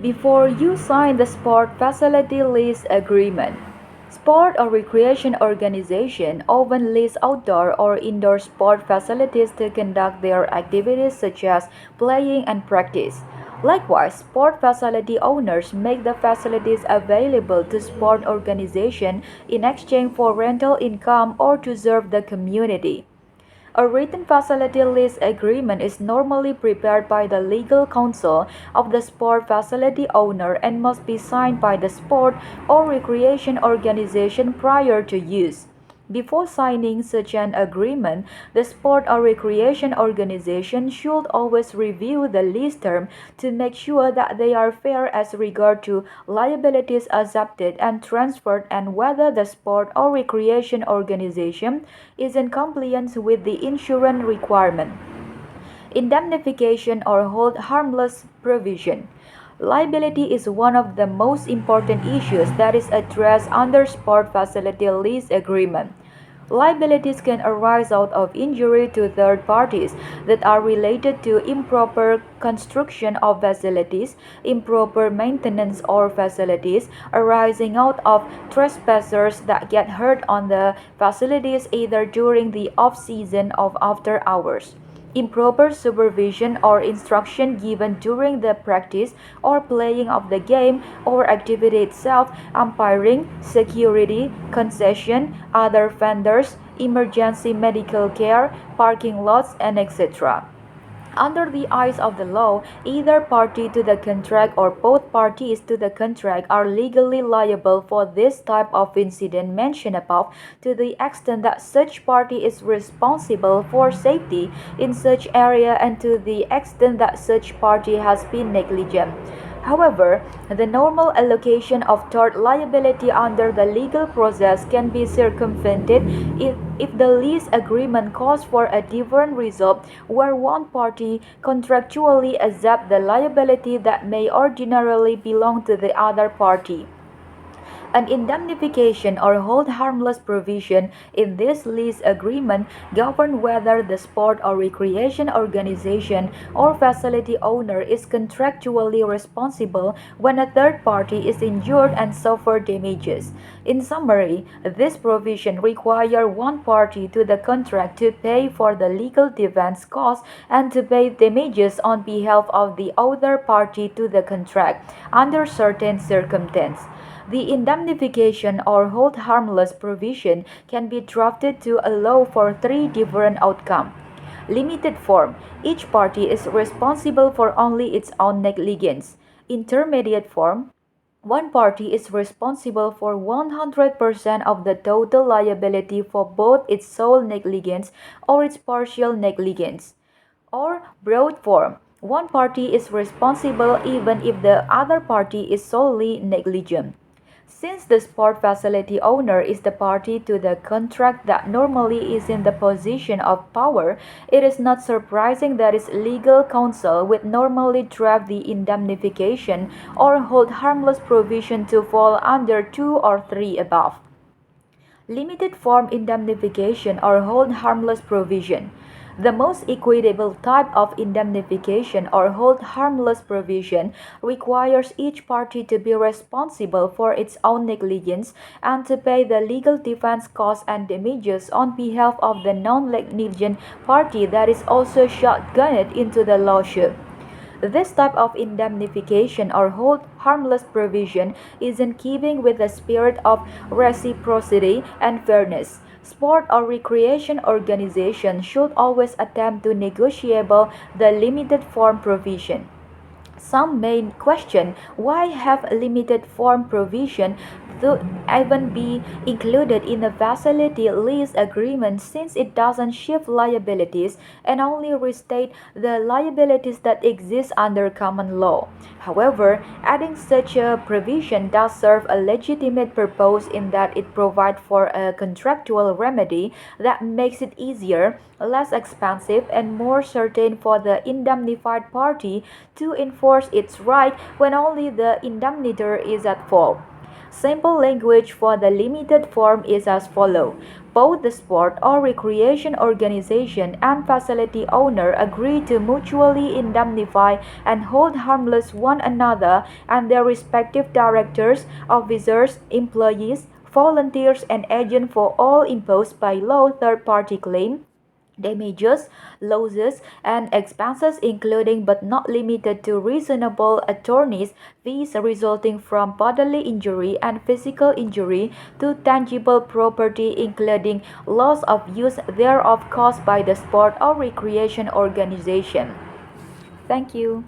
Before you sign the sport facility lease agreement. Sport or recreation organizations often lease outdoor or indoor sport facilities to conduct their activities such as playing and practice. Likewise, sport facility owners make the facilities available to sport organizations in exchange for rental income or to serve the community. A written facility lease agreement is normally prepared by the legal counsel of the sport facility owner and must be signed by the sport or recreation organization prior to use. Before signing such an agreement, the sport or recreation organization should always review the lease term to make sure that they are fair as regard to liabilities accepted and transferred and whether the sport or recreation organization is in compliance with the insurance requirement. Indemnification or hold harmless provision. Liability is one of the most important issues that is addressed under sport facility lease agreement. Liabilities can arise out of injury to third parties that are related to improper construction of facilities, improper maintenance of facilities, arising out of trespassers that get hurt on the facilities either during the off-season or after hours. Improper supervision or instruction given during the practice or playing of the game or activity itself, umpiring, security, concession, other vendors, emergency medical care, parking lots, and etc. Under the eyes of the law, either party to the contract or both parties to the contract are legally liable for this type of incident mentioned above to the extent that such party is responsible for safety in such area and to the extent that such party has been negligent. However, the normal allocation of tort liability under the legal process can be circumvented if the lease agreement calls for a different result where one party contractually accepts the liability that may ordinarily belong to the other party. An indemnification or hold harmless provision in this lease agreement governs whether the sport or recreation organization or facility owner is contractually responsible when a third party is injured and suffers damages. In summary, this provision requires one party to the contract to pay for the legal defense costs and to pay damages on behalf of the other party to the contract under certain circumstances. The indemnification or hold harmless provision can be drafted to allow for three different outcomes. Limited form. Each party is responsible for only its own negligence. Intermediate form. One party is responsible for 100% of the total liability for both its sole negligence or its partial negligence. Or broad form. One party is responsible even if the other party is solely negligent. Since the sport facility owner is the party to the contract that normally is in the position of power, it is not surprising that its legal counsel would normally draft the indemnification or hold harmless provision to fall under two or three above. Limited form indemnification or hold harmless provision. The most equitable type of indemnification or hold harmless provision requires each party to be responsible for its own negligence and to pay the legal defense costs and damages on behalf of the non-negligent party that is also shotgunned into the lawsuit. This type of indemnification or hold harmless provision is in keeping with the spirit of reciprocity and fairness. Sport or recreation organizations should always attempt to negotiable the limited form provision. Some may question why have limited form provision to even be included in a facility lease agreement since it doesn't shift liabilities and only restate the liabilities that exist under common law. However, adding such a provision does serve a legitimate purpose in that it provides for a contractual remedy that makes it easier, less expensive, and more certain for the indemnified party to enforce its right when only the indemnitor is at fault. Simple language for the limited form is as follows. Both the sport or recreation organization and facility owner agree to mutually indemnify and hold harmless one another and their respective directors, officers, employees, volunteers, and agents for all imposed by law third-party claim damages, losses, and expenses including but not limited to reasonable attorney's fees resulting from bodily injury and physical injury to tangible property including loss of use thereof caused by the sport or recreation organization. Thank you.